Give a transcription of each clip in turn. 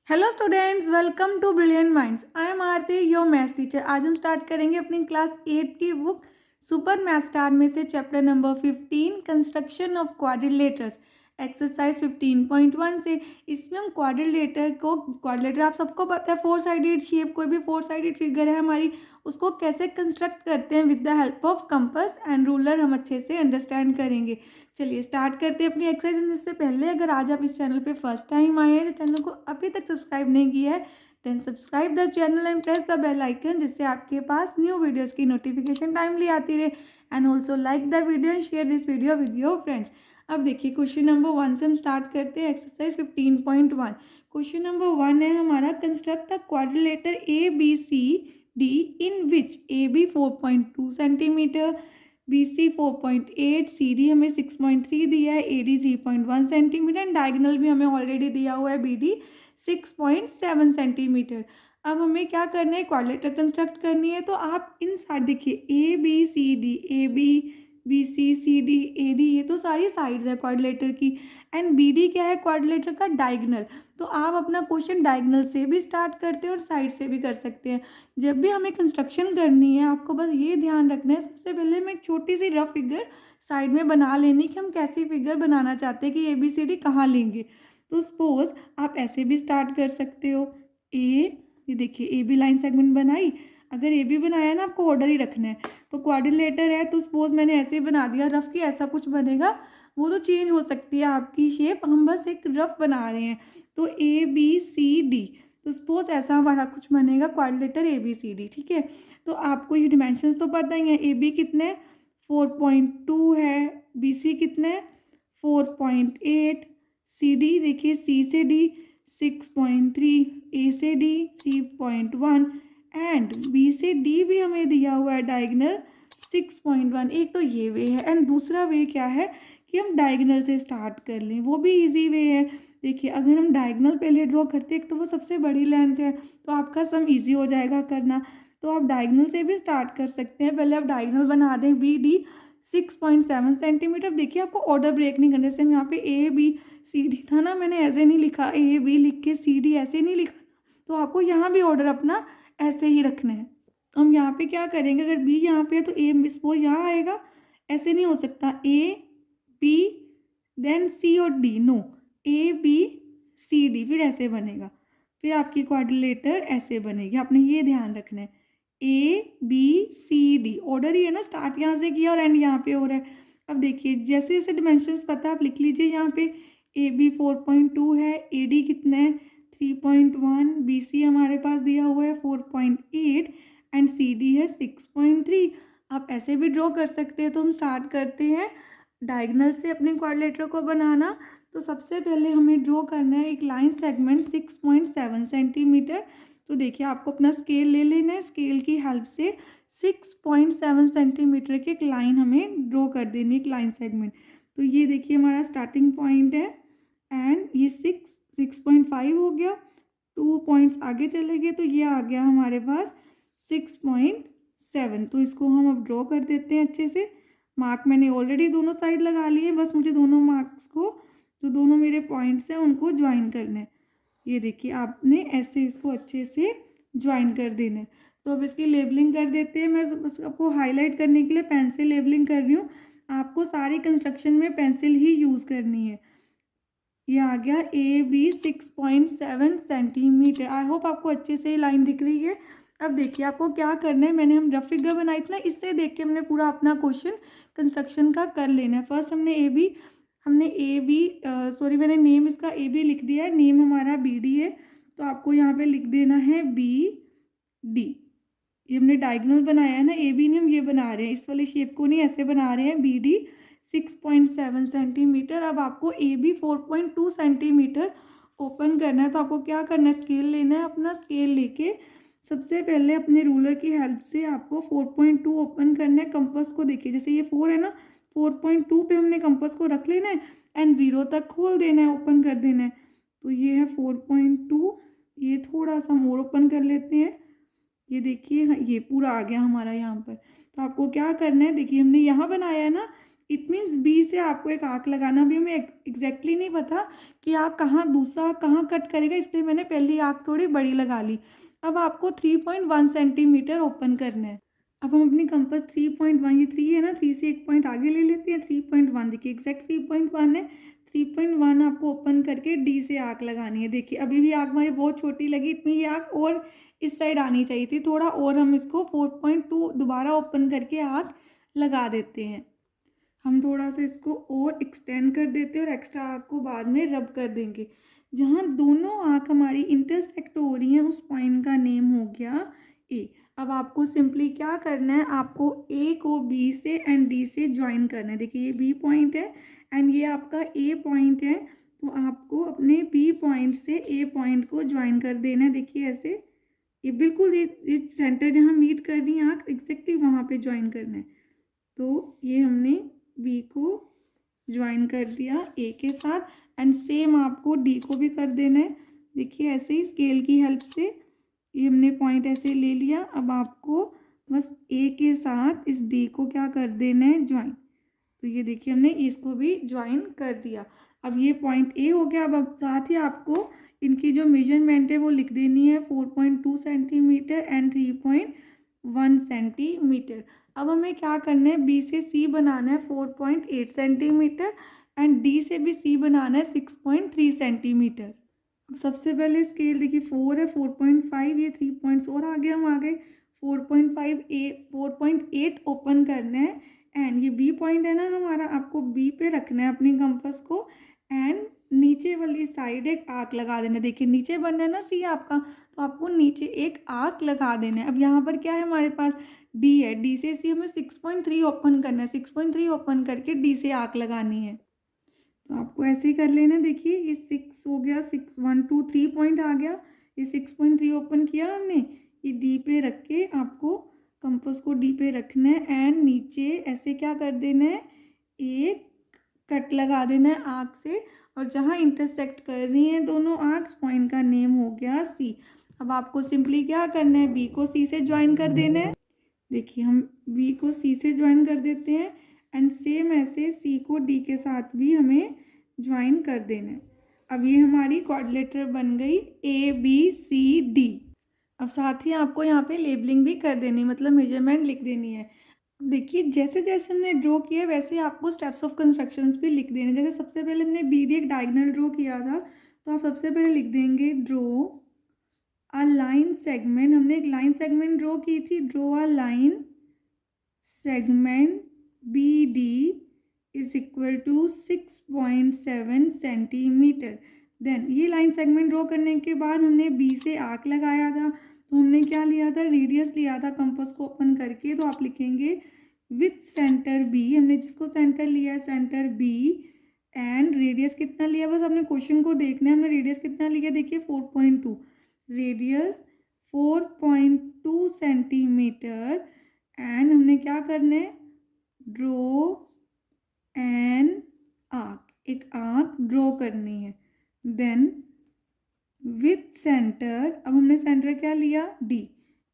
Hello students, welcome to Brilliant Minds. I am Aarti, your maths teacher. आज हम start करेंगे अपनी क्लास 8 की बुक सुपर मैथ स्टार में से chapter number 15 construction of quadrilaterals exercise 15.1 से। इसमें हम क्वाड्रिलेटर आप सबको पता है, फोर साइडेड शेप, कोई भी फोर साइडेड फिगर है हमारी, उसको कैसे कंस्ट्रक्ट करते हैं with the help of compass and ruler, हम अच्छे से अंडरस्टैंड करेंगे। चलिए स्टार्ट करते हैं अपनी एक्सरसाइज। इससे पहले अगर आज आप इस चैनल पे फर्स्ट टाइम आए हैं, तो चैनल को अभी तक सब्सक्राइब नहीं किया है, then subscribe the channel and press the bell icon, जिससे आपके पास न्यू वीडियोस की नोटिफिकेशन टाइमली आती रहे। And also like the video and share this video with your friends. अब देखिए क्वेश्चन नंबर 1 से हम स्टार्ट करते हैं एक्सरसाइज 15.1। क्वेश्चन नंबर 1 है हमारा, construct a quadrilateral A B C D in which A B 4.2 centimetre, B C 4.8, C D हमें 6.3 दिया है, A D 3.1 centimetre and diagonal भी हमें ऑलरेडी दिया हुआ है बी डी 6.7 सेंटीमीटर। अब हमें क्या करना है, क्वाड्रिलेटर कंस्ट्रक्ट करनी है। तो आप इन साइड देखिए, A B C D, A B B C D A D, ये तो सारी साइड्स है क्वाड्रिलेटर की। एंड बी डी क्या है, क्वाड्रिलेटर का डायगनल। तो आप अपना क्वेश्चन डायगनल से भी स्टार्ट करते हैं और साइड से भी कर सकते हैं। जब भी हमें कंस्ट्रक्शन करनी है, आपको बस ये ध्यान रखना है, सबसे पहले हमें एक छोटी सी रफ फिगर साइड में बना लेनी कि हम कैसी फिगर बनाना चाहते हैं, कि ए बी सी डी कहाँ लेंगे। तो सपोज आप ऐसे भी स्टार्ट कर सकते हो। ये देखिए, ए बी लाइन सेगमेंट बनाई। अगर ए बी बनाया ना, आपको ऑर्डर ही रखना है। तो क्वाड्रिलेटर है, तो सपोज मैंने ऐसे बना दिया रफ, की ऐसा कुछ बनेगा। वो तो चेंज हो सकती है आपकी शेप, हम बस एक रफ बना रहे हैं। तो ए बी सी डी, तो सपोज ऐसा हमारा कुछ बनेगा quadrilateral A B C D. ठीक है, तो आपको ये डिमेंशंस तो पता ही है। ए बी कितने 4.2 है, बी सी कितने 4.8, सी डी देखिए, सी से डी 6.3, ए से डी 3.1 एंड बी से डी भी हमें दिया हुआ है डायगनल 6.1। एक तो ये वे है, एंड दूसरा वे क्या है कि हम डायगनल से स्टार्ट कर लें, वो भी इजी वे है। देखिए, अगर हम डायगनल पहले ड्रॉ करते हैं, तो वो सबसे बड़ी लेंथ है, तो आपका सम इजी हो जाएगा करना। तो आप डायगनल से भी स्टार्ट कर सकते हैं। पहले आप डायगनल बना दें बी डी 6.7 सेंटीमीटर। देखिए, आपको ऑर्डर ब्रेक नहीं करने से, हम यहाँ पे ए बी सी डी था ना, मैंने ऐसे नहीं लिखा, ए बी लिख के सी डी ऐसे नहीं लिखा। तो आपको यहाँ भी ऑर्डर अपना ऐसे ही रखना है। तो हम यहाँ पे क्या करेंगे, अगर बी यहाँ पे है तो ए सपोज यहाँ आएगा, ऐसे नहीं हो सकता, ए बी देन सी और D, no, A B C D, फिर ऐसे बनेगा। फिर आपकी क्वाड्रिलेटर ऐसे बनेगी, आपने ये ध्यान रखना है। A B C D order ही है ना, स्टार्ट यहाँ से किया और एंड यहाँ पे हो रहा है। अब देखिए, जैसे जैसे डिमेंशंस पता है आप लिख लीजिए। यहाँ पे ए बी 4.2 है, ए डी कितना है 3.1, बी सी हमारे पास दिया हुआ है 4.8 एंड सी डी है 6.3। आप ऐसे भी ड्रॉ कर सकते हैं। तो हम स्टार्ट करते हैं डायगनल से अपने क्वाड्रिलेटर को बनाना। तो सबसे पहले हमें ड्रॉ करना है एक लाइन सेगमेंट 6.7 सेंटीमीटर। तो देखिए, आपको अपना स्केल ले लेना है, स्केल की हेल्प से 6.7 सेंटीमीटर की एक लाइन हमें ड्रॉ कर देनी है, एक लाइन सेगमेंट। तो ये देखिए हमारा स्टार्टिंग पॉइंट है एंड ये 6.5 हो गया, 2 पॉइंट्स आगे चले गए, तो ये आ गया हमारे पास 6.7। तो इसको हम अब ड्रॉ कर देते हैं अच्छे से। मार्क मैंने ऑलरेडी दोनों साइड लगा लिए, बस मुझे दोनों मार्क्स को, जो दोनों मेरे पॉइंट्स हैं, उनको ज्वाइन करना है। ये देखिए, आपने ऐसे इसको अच्छे से ज्वाइन कर देना है। तो अब इसकी लेबलिंग कर देते हैं। मैं बस आपको हाईलाइट करने के लिए पेंसिल लेबलिंग कर रही हूँ। आपको सारी कंस्ट्रक्शन में पेंसिल ही यूज़ करनी है। ये आ गया A B 6.7 centimetre. I hope आपको अच्छे से लाइन दिख रही है। अब देखिए, आपको क्या करना है, मैंने हम रफ फिगर बनाई थी ना, इससे देख के हमने पूरा अपना क्वेश्चन कंस्ट्रक्शन का कर लेना है। फर्स्ट हमने ए बी सॉरी, मैंने नेम इसका ए बी लिख दिया है, नेम हमारा बी डी है। तो आपको यहाँ पे लिख देना है बी डी। ये हमने डायगोनल बनाया है ना, ए बी ने हम ये बना रहे हैं, इस वाली शेप को नहीं, ऐसे बना रहे हैं। B D 6.7 centimetre. अब आपको ए बी 4.2 सेंटीमीटर ओपन करना है। तो आपको क्या करना है, स्केल लेना है, अपना स्केल लेके सबसे पहले अपने रूलर की हेल्प से आपको 4.2 ओपन करना है। कंपास को देखिए, जैसे ये 4 है ना, 4.2 पे हमने कंपास को रख लेना है एंड 0 तक खोल देना है, ओपन कर देना है। तो ये है 4.2। ये थोड़ा सा मोर ओपन कर लेते हैं। ये देखिए, ये पूरा आ गया हमारा यहाँ पर। तो आपको क्या करना है, देखिए हमने यहाँ बनाया है ना, इट मीन्स बी से आपको एक आर्क लगाना। भी हमें एग्जैक्टली नहीं पता कि आर्क कहाँ, दूसरा आर्क कहाँ कट करेगा, इसलिए मैंने पहली आर्क थोड़ी बड़ी लगा ली। अब आपको 3.1 सेंटीमीटर ओपन करना है। अब हम अपनी कंपास 3.1, ये 3 है ना, 3 से एक पॉइंट आगे ले लेते हैं। 3.1 देखिए एग्जैक्ट 3.1 है। 3.1 आपको ओपन करके डी से आर्क लगानी है। देखिए अभी भी आर्क हमारी बहुत छोटी लगी, इतनी ये आर्क और इस साइड आनी चाहिए थी थोड़ा, और हम इसको 4.2 दोबारा ओपन करके आर्क लगा देते हैं। हम थोड़ा सा इसको और एक्सटेंड कर देते हैं और एक्स्ट्रा आर्क को बाद में रब कर देंगे। जहाँ दोनों आर्क हमारी इंटरसेक्ट हो रही हैं उस पॉइंट का नेम हो गया ए। अब आपको सिंपली क्या करना है, आपको ए को बी से एंड डी से ज्वाइन करना है। देखिए ये बी पॉइंट है एंड ये आपका ए पॉइंट है, तो आपको अपने बी पॉइंट से ए पॉइंट को ज्वाइन कर देना है। देखिए ऐसे, ये बिल्कुल ये सेंटर जहाँ मीट कर रही है आर्क एग्जैक्टली वहाँ पे ज्वाइन करना है। तो ये हमने बी को ज्वाइन कर दिया ए के साथ एंड सेम आपको डी को भी कर देना है। देखिए ऐसे ही स्केल की हेल्प से ये हमने पॉइंट ऐसे ले लिया। अब आपको बस ए के साथ इस डी को क्या कर देना है, ज्वाइन। तो ये देखिए हमने इसको भी ज्वाइन कर दिया। अब ये पॉइंट ए हो गया। अब साथ ही आपको इनकी जो मेजरमेंट है वो लिख देनी है, 4.2 सेंटीमीटर एंड 3.1 सेंटीमीटर। अब हमें क्या करना है, बी से सी बनाना है 4.8 सेंटीमीटर एंड डी से भी सी बनाना है 6.3 सेंटीमीटर। अब सबसे पहले स्केल देखिए 4 है, 4.5, ये 3 पॉइंट्स और आगे हम आ गए। 4.8 ओपन करना है एंड ये बी पॉइंट है ना हमारा, आपको बी पे रखना है अपनी कंपास को एंड नीचे वाली साइड एक आर्क लगा देना है। देखिए नीचे बनना है ना सी आपका, तो आपको नीचे एक आर्क लगा देना है। अब यहाँ पर क्या है हमारे पास, डी है, डी से सी हमें 6.3 ओपन करना है। 6.3 ओपन करके डी से आर्क लगानी है। तो आपको ऐसे ही कर लेना। देखिए ये 6 हो गया, 6 1 2 3 पॉइंट आ गया। ये 6.3 ओपन किया हमने, ये डी पे रख के आपको कंपास को डी पे रखना है एंड नीचे ऐसे क्या कर देना है, एक कट लगा देना है आर्क से, और जहाँ इंटरसेक्ट कर रही हैं दोनों आर्क्स पॉइंट का नेम हो गया सी। अब आपको सिंपली क्या करना है, बी को सी से ज्वाइन कर देना है। देखिए हम बी को सी से ज्वाइन कर देते हैं एंड सेम ऐसे सी को डी के साथ भी हमें ज्वाइन कर देना है। अब ये हमारी क्वाड्रिलेटरल बन गई ए बी सी डी। अब साथ ही आपको यहाँ पे लेबलिंग भी कर देनी, मतलब मेजरमेंट लिख देनी है। देखिए जैसे जैसे हमने ड्रॉ किया वैसे आपको स्टेप्स ऑफ कंस्ट्रक्शंस भी लिख देने। जैसे सबसे पहले हमने बी डी एक डायगोनल ड्रॉ किया था, तो आप सबसे पहले लिख देंगे ड्रॉ अ लाइन सेगमेंट। हमने एक लाइन सेगमेंट ड्रॉ की थी, draw a line segment B D is equal to 6.7 centimetre. Then ये लाइन सेगमेंट ड्रॉ करने के बाद हमने बी से आर्क लगाया था, तो हमने क्या लिया था, रेडियस लिया था कंपास को ओपन करके। तो आप लिखेंगे विथ सेंटर बी, हमने जिसको सेंटर लिया है सेंटर बी एंड रेडियस कितना लिया, बस अपने क्वेश्चन को देखना है हमने रेडियस कितना लिया। देखिए 4.2, रेडियस 4.2 सेंटीमीटर एंड हमने क्या करना है, ड्रॉ एन आर्क, एक आर्क ड्रॉ करनी है। देन विथ सेंटर, अब हमने सेंटर क्या लिया, D,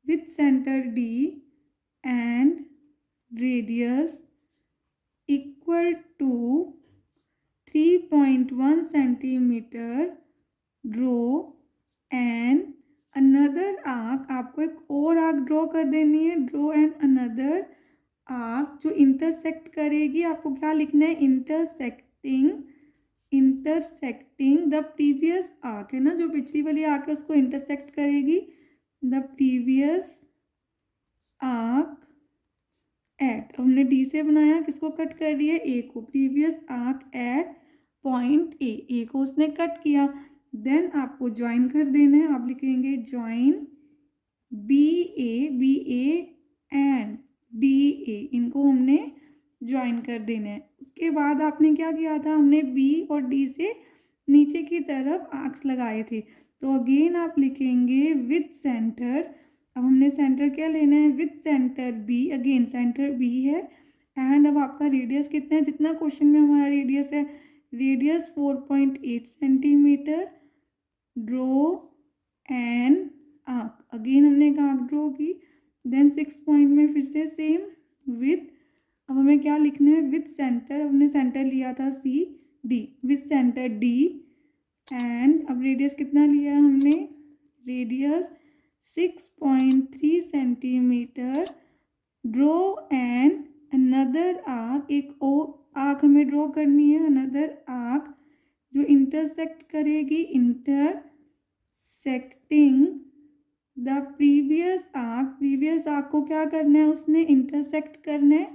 with centre D and radius equal to 3.1 centimetre, draw and another arc. आपको एक और आर्क ड्रॉ कर देनी है, ड्रॉ एंड अनदर आर्क जो इंटरसेक्ट करेगी। आपको क्या लिखना है, इंटरसेक्टिंग द प्रीवियस आर्क है ना, जो पिछली वाली आर्क है उसको इंटरसेक्ट करेगी, द प्रीवियस आर्क एट। हमने डी से बनाया, किसको कट कर रही है, ए को, previous arc eight point A को उसने कट किया। देन आपको ज्वाइन कर देना है, आप लिखेंगे join B A and D A, इनको हमने ज्वाइन कर देना है। उसके बाद आपने क्या किया था, हमने बी और डी से नीचे की तरफ आर्क्स लगाए थे, तो अगेन आप लिखेंगे विथ सेंटर। अब हमने सेंटर क्या लेना है, with centre B, again centre B है एंड अब आपका रेडियस कितना है, जितना क्वेश्चन में हमारा रेडियस है, radius 4.8 centimetre, draw an arc. Again हमने एक आर्क ड्रॉ की। देन 6 पॉइंट में फिर से सेम विथ अब हमें क्या लिखना है, विथ सेंटर, हमने सेंटर लिया था C D, with centre D, and अब रेडियस कितना लिया है हमने, radius 6.3 centimetre, draw and another arc, एक और आर्क हमें ड्रॉ करनी है, अनदर आर्क जो इंटरसेक्ट करेगी, इंटरसेक्टिंग द प्रीवियस आर्क को क्या करना है, उसने इंटरसेक्ट करना है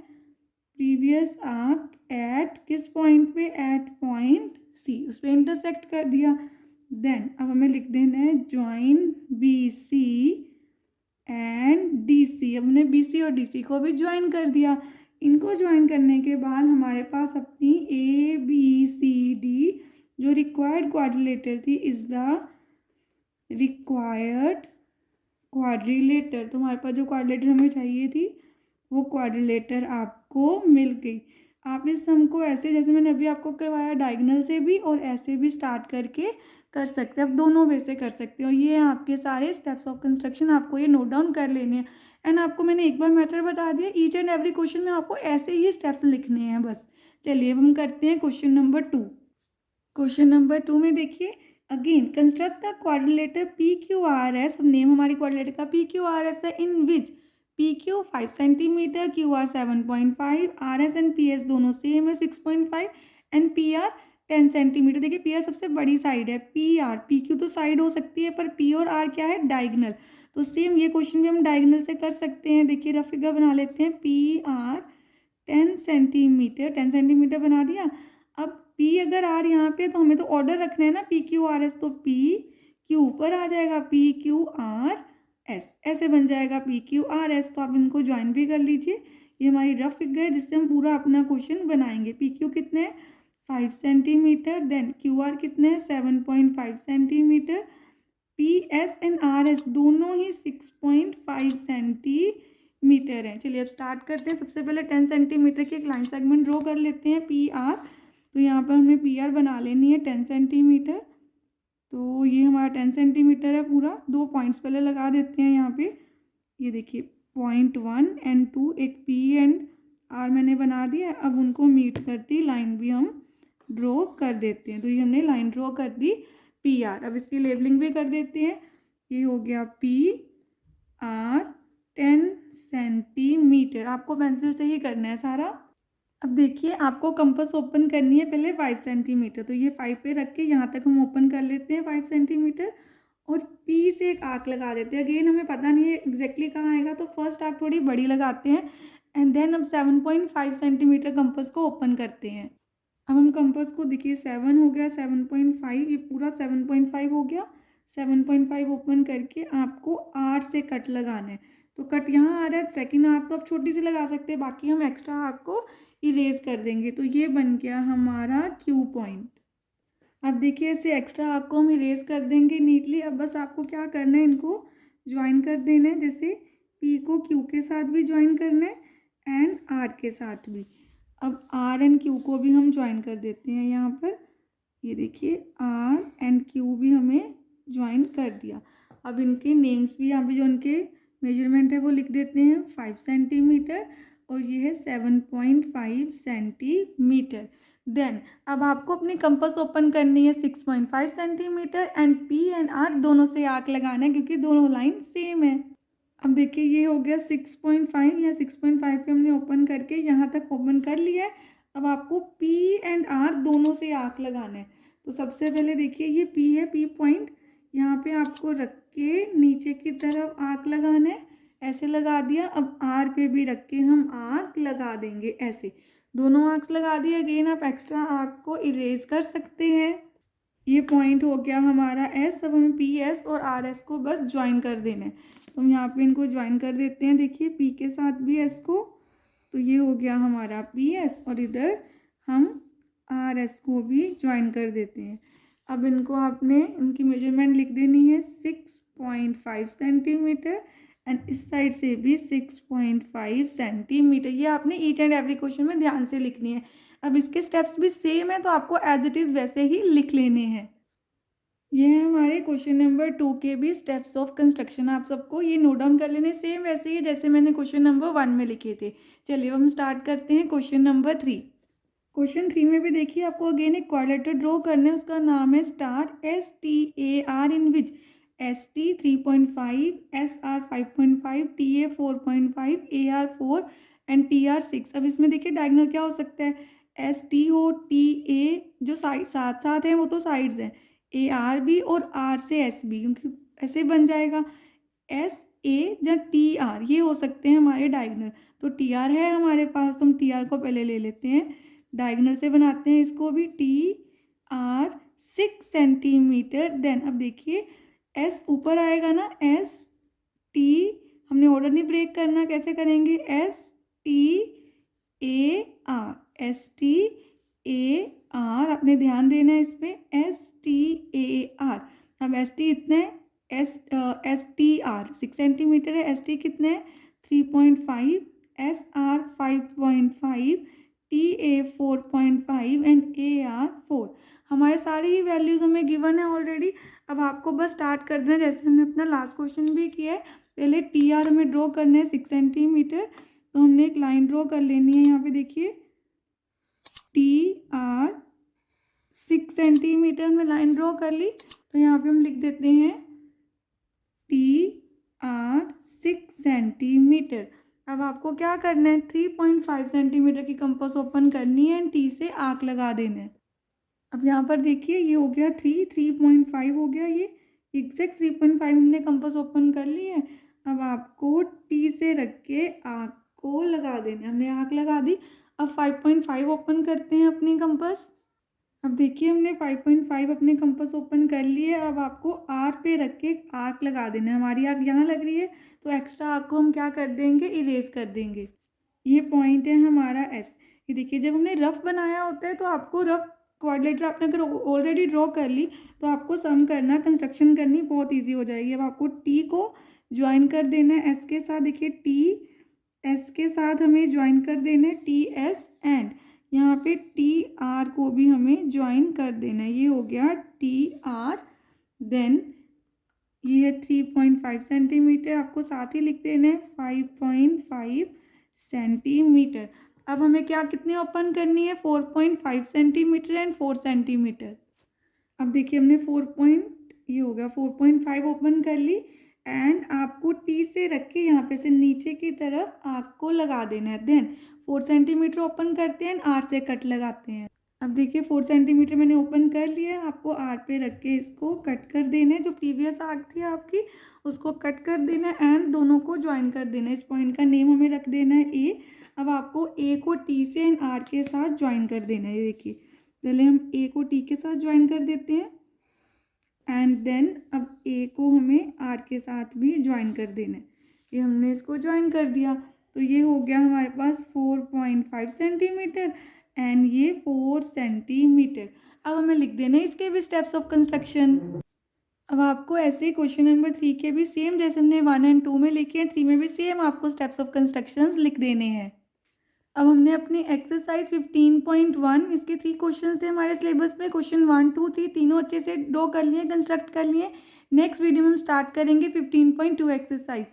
प्रीवियस आर्क एट किस पॉइंट पे, एट पॉइंट सी, उस पर इंटरसेक्ट कर दिया। देन अब हमें लिख देना है join B C and D C, हमने बी सी और डी सी को भी ज्वाइन कर दिया। इनको ज्वाइन करने के बाद हमारे पास अपनी ए बी सी डी जो रिक्वायर्ड क्वाड्रिलेटर थी इज द रिक्वायर्ड क्वाड्रिलेटर, तो हमारे पास जो क्वाड्रिलेटर हमें चाहिए थी वो क्वाड्रिलेटर आपको मिल गई। आप इस सम को ऐसे, जैसे मैंने अभी आपको करवाया, डायगोनल से भी और ऐसे भी स्टार्ट करके कर सकते हैं, आप दोनों वे से कर सकते हो। ये आपके सारे स्टेप्स ऑफ कंस्ट्रक्शन, आपको ये नोट डाउन कर लेने हैं। एंड आपको मैंने एक बार मेथड बता दिया, ईच एंड एवरी क्वेश्चन में आपको ऐसे ही स्टेप्स लिखने हैं बस। चलिए अब हम करते हैं क्वेश्चन नंबर 2। क्वेश्चन नंबर 2 में देखिए, again construct a quadrilateral P Q R S, अब नेम हमारी क्वाड्रिलेटर का पी क्यू आर एस है, in which P Q 5 centimetre, Q R 7.5, R S and P S दोनों सेम है 6.5 and P R 10 centimetre. देखिए P R सबसे बड़ी side है, पी क्यू तो साइड हो सकती है पर पी और आर क्या है, डायगोनल, तो सेम ये क्वेश्चन भी हम डायगोनल से कर सकते हैं। देखिए रफ फिगर बना लेते हैं, पी आर 10 सेंटीमीटर, 10 सेंटीमीटर बना दिया। अब पी अगर आर यहाँ पे, तो हमें तो ऑर्डर रखना है ना, पी क्यू आर एस, तो पी क्यू ऊपर आ जाएगा, पी क्यू आर एस ऐसे बन जाएगा पी क्यू आर एस। तो आप इनको ज्वाइन भी कर लीजिए, ये हमारी रफ फिगर है जिससे हम पूरा अपना क्वेश्चन बनाएंगे। पी क्यू कितने हैं, 5 सेंटीमीटर, देन क्यू आर कितने हैं, 7.5 centimetre, P S and R S दोनों ही 6.5 सेंटीमीटर हैं। चलिए अब स्टार्ट करते हैं। सबसे पहले 10 सेंटीमीटर की एक लाइन सेगमेंट ड्रॉ कर लेते हैं, पी आर, तो यहाँ पर हमने पी आर बना लेनी है 10 सेंटीमीटर, तो ये हमारा 10 सेंटीमीटर है पूरा। 2 पॉइंट्स पहले लगा देते हैं यहाँ पे, ये देखिए पॉइंट 1 एंड 2, एक पी एंड आर मैंने बना दिया। अब उनको मीट करती लाइन भी हम ड्रॉ कर देते हैं, तो ये हमने लाइन ड्रॉ कर दी पी आर। अब इसकी लेबलिंग भी कर देते हैं, ये हो गया पी आर 10 सेंटीमीटर, आपको पेंसिल से ही करना है सारा। अब देखिए आपको कंपास ओपन करनी है पहले 5 सेंटीमीटर, तो ये 5 पे रख के यहाँ तक हम ओपन कर लेते हैं 5 सेंटीमीटर, और पी से एक आर्क लगा देते हैं। अगेन हमें पता नहीं है एग्जैक्टली कहाँ आएगा, तो फर्स्ट आर्क थोड़ी बड़ी लगाते हैं एंड देन अब 7.5 सेंटीमीटर कंपास को ओपन करते हैं। अब हम कंपास को देखिए 7 हो गया, 7.5, ये पूरा 7.5 हो गया। 7.5 ओपन करके आपको आर से कट लगाना है, तो कट यहाँ आ रहा है। सेकेंड आर्क तो आप छोटी सी लगा सकते हैं, बाकी हम एक्स्ट्रा आर्क को इरेज कर देंगे, तो ये बन गया हमारा क्यू पॉइंट। अब देखिए ऐसे एक्स्ट्रा आर्क को हम इरेज कर देंगे नीटली। अब बस आपको क्या करना है, इनको ज्वाइन कर देना है, जैसे पी को क्यू के साथ भी ज्वाइन करना है एंड आर के साथ भी। अब आर एंड क्यू को भी हम ज्वाइन कर देते हैं यहाँ पर, ये देखिए आर एंड क्यू भी हमें ज्वाइन कर दिया। अब इनके नेम्स भी यहाँ पे जो इनके मेजरमेंट है वो लिख देते हैं, 5 सेंटीमीटर और ये है 7.5 सेंटीमीटर। देन अब आपको अपनी कंपास ओपन करनी है 6.5 centimetre and P and R दोनों से आर्क लगाना है क्योंकि दोनों लाइन सेम है। अब देखिए ये हो गया 6.5, या 6.5 पे हमने ओपन करके यहाँ तक ओपन कर लिया है। अब आपको पी एंड आर दोनों से आर्क लगाना है, तो सबसे पहले देखिए ये पी है, पी पॉइंट यहाँ पे आपको रख के नीचे की तरफ आर्क लगाना है, ऐसे लगा दिया। अब आर पे भी रख के हम आर्क लगा देंगे, ऐसे दोनों आर्क्स लगा दिए। अगेन आप एक्स्ट्रा आर्क को इरेज कर सकते हैं। ये पॉइंट हो गया हमारा एस। अब हमें पी एस और आर एस को बस ज्वाइन कर देना है, तो हम यहाँ पे इनको ज्वाइन कर देते हैं। देखिए पी के साथ भी एस को, तो ये हो गया हमारा पी एस, और इधर हम आर एस को भी ज्वाइन कर देते हैं। अब इनको आपने इनकी मेजरमेंट लिख देनी है 6.5 सेंटीमीटर एंड इस साइड से भी 6.5 सेंटीमीटर। ये आपने ईच एंड एवरी क्वेश्चन में ध्यान से लिखनी है। अब इसके स्टेप्स भी सेम है, तो आपको एज इट इज़ वैसे ही लिख लेने हैं। ये है हमारे क्वेश्चन नंबर 2 के भी स्टेप्स ऑफ कंस्ट्रक्शन। आप सबको ये नोट डाउन कर लेने, सेम वैसे ही जैसे मैंने क्वेश्चन नंबर 1 में लिखे थे। चलिए हम स्टार्ट करते हैं क्वेश्चन नंबर 3। क्वेश्चन 3 में भी देखिए आपको अगेन एक क्वाड्रिलेटरल ड्रॉ करना है, उसका नाम है star STAR in which ST 3.5, SR 5.5, TA 4.5, AR 4 and TR 6। अब इसमें देखिए डायगोनल क्या हो सकता है, ST हो, TA जो साइड साथ साथ हैं वो तो साइड्स हैं, AR भी और R से S भी, क्योंकि ऐसे बन जाएगा SA या TR, ये हो सकते हैं हमारे डायगोनल। तो TR है हमारे पास, तो हम TR को पहले ले लेते हैं, डायगोनल से बनाते हैं इसको भी, TR 6 सेंटीमीटर। देन अब देखिए S ऊपर आएगा ना, ST, हमने ऑर्डर नहीं ब्रेक करना, कैसे करेंगे, STAR, आपने ध्यान देना है इस पर, STAR। अब ST इतना है, STR 6 सेंटीमीटर है, ST कितने है 3.5, SR 5.5, TA 4.5 एंड AR 4। हमारे सारी ही वैल्यूज़ हमें गिवन है ऑलरेडी। अब आपको बस स्टार्ट कर देना जैसे हमने अपना लास्ट क्वेश्चन भी किया है। पहले TR हमें ड्रॉ करना है 6 सेंटीमीटर, तो हमने एक लाइन ड्रॉ कर लेनी है। यहाँ पे देखिए TR 6 सेंटीमीटर में लाइन ड्रॉ कर ली, तो यहाँ पे हम लिख देते हैं TR 6 सेंटीमीटर। अब आपको क्या करना है, 3.5 सेंटीमीटर की कंपास ओपन करनी है एंड T से आर्क लगा देना है। अब यहाँ पर देखिए ये हो गया 3.5 हो गया, ये एग्जैक्ट 3.5 हमने कंपास ओपन कर ली है। अब आपको T से रख के आर्क को लगा देना है, हमने आर्क लगा दी। अब 5.5 ओपन करते हैं अपनी कंपास। अब देखिए हमने 5.5 अपने कंपास ओपन कर लिए। अब आपको आर पे रख के आर्क लगा देना है। हमारी आर्क यहाँ लग रही है, तो एक्स्ट्रा आर्क को हम क्या कर देंगे, इरेज कर देंगे। ये पॉइंट है हमारा एस। ये देखिए जब हमने रफ बनाया होता है तो आपको रफ क्वाड्रिलेटरल आपने अगर ऑलरेडी ड्रॉ कर ली तो आपको सम करना, कंस्ट्रक्शन करनी बहुत ईजी हो जाएगी। अब आपको टी को ज्वाइन कर देना है एस के साथ। देखिए टी एस के साथ हमें ज्वाइन कर देना है, टी एस, एंड यहाँ पे टी आर को भी हमें ज्वाइन कर देना है। ये हो गया टी आर। देन ये है 3.5 सेंटीमीटर, आपको साथ ही लिख देना है 5.5 सेंटीमीटर। अब हमें क्या कितनी ओपन करनी है, 4.5 सेंटीमीटर एंड 4 सेंटीमीटर। अब देखिए हमने ये हो गया 4.5 ओपन कर ली एंड आपको टी से रख के यहाँ पे से नीचे की तरफ आर्क को लगा देना है। देन 4 सेंटीमीटर ओपन करते हैं, आर से कट लगाते हैं। अब देखिए 4 सेंटीमीटर मैंने ओपन कर लिया है, आपको आर पे रख के इसको कट कर देना है। जो प्रीवियस आर्क थी आपकी उसको कट कर देना है एंड दोनों को ज्वाइन कर देना है। इस पॉइंट का नेम हमें रख देना है ए। अब आपको ए को टी से एंड आर के साथ ज्वाइन कर देना है। देखिए पहले हम ए को टी के साथ ज्वाइन कर देते हैं एंड देन अब ए को हमें आर के साथ भी ज्वाइन कर देना है। ये हमने इसको ज्वाइन कर दिया, तो ये हो गया हमारे पास 4.5 सेंटीमीटर एंड ये 4 सेंटीमीटर। अब हमें लिख देना है इसके भी स्टेप्स ऑफ कंस्ट्रक्शन। अब आपको ऐसे ही क्वेश्चन नंबर 3 के भी सेम जैसे हमने 1 एंड 2 में लिखे हैं, 3 में भी सेम आपको स्टेप्स ऑफ कंस्ट्रक्शंस लिख देने हैं। अब हमने अपनी एक्सरसाइज 15.1 इसके 3 क्वेश्चंस थे हमारे सिलेबस में। क्वेश्चन 1, 2, 3 तीनों अच्छे से ड्रॉ कर लिए, कंस्ट्रक्ट कर लिए। नेक्स्ट वीडियो में हम स्टार्ट करेंगे 15.2 एक्सरसाइज।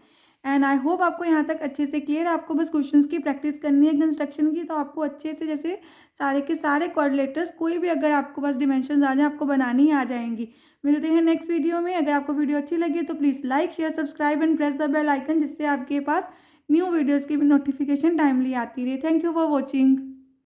एंड आई होप आपको यहाँ तक अच्छे से क्लियर। आपको बस क्वेश्चंस की प्रैक्टिस करनी है कंस्ट्रक्शन की, तो आपको अच्छे से जैसे सारे के सारे क्वाड्रिलेटर्स कोई भी अगर आपको पास डिमेंशंस आ जाए आपको बनानी ही आ जाएंगी। मिलते हैं नेक्स्ट वीडियो में। अगर आपको वीडियो अच्छी लगी तो please like, share, subscribe and press the bell icon, जिससे आपके पास न्यू वीडियोज़ की नोटिफिकेशन टाइमली आती रहे। Thank you for watching.